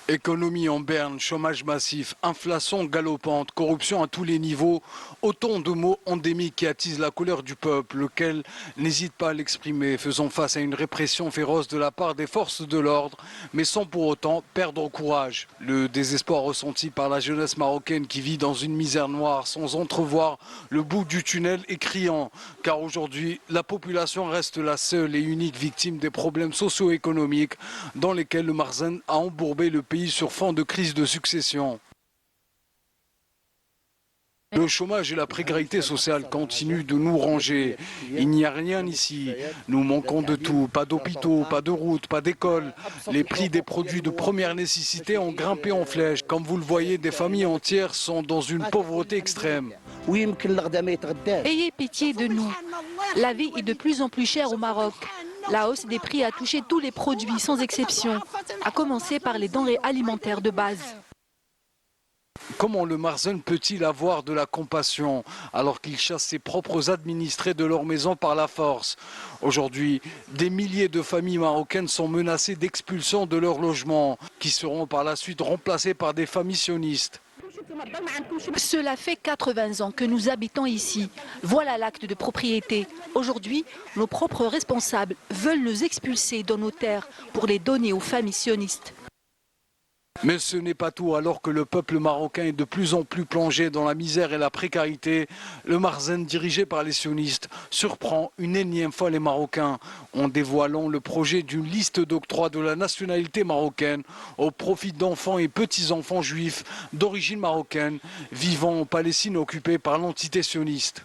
Économie en berne, chômage massif, inflation galopante, corruption à tous les niveaux, autant de mots endémiques qui attisent la colère du peuple, lequel n'hésite pas à l'exprimer, faisant face à une répression féroce de la part des forces de l'ordre, mais sans pour autant perdre courage. Le désespoir ressenti par la jeunesse marocaine qui vit dans une misère noire sans entrevoir le bout du tunnel est criant, car aujourd'hui, la population reste la seule et unique victime des problèmes socio-économiques dans lesquels le Marzane a embourbé le pays sur fond de crise de succession. Le chômage et la précarité sociale continuent de nous ranger. Il n'y a rien ici. Nous manquons de tout. Pas d'hôpitaux, pas de routes, pas d'écoles. Les prix des produits de première nécessité ont grimpé en flèche. Comme vous le voyez, des familles entières sont dans une pauvreté extrême. Ayez pitié de nous. La vie est de plus en plus chère au Maroc. La hausse des prix a touché tous les produits sans exception, à commencer par les denrées alimentaires de base. Comment le Marzane peut-il avoir de la compassion alors qu'il chasse ses propres administrés de leur maison par la force? Aujourd'hui, des milliers de familles marocaines sont menacées d'expulsion de leur logement, qui seront par la suite remplacées par des familles sionistes. Cela fait 80 ans que nous habitons ici. Voilà l'acte de propriété. Aujourd'hui, nos propres responsables veulent nous expulser dans nos terres pour les donner aux familles sionistes. Mais ce n'est pas tout. Alors que le peuple marocain est de plus en plus plongé dans la misère et la précarité, le Marzane, dirigé par les sionistes, surprend une énième fois les Marocains en dévoilant le projet d'une liste d'octroi de la nationalité marocaine au profit d'enfants et petits-enfants juifs d'origine marocaine vivant en Palestine occupée par l'entité sioniste.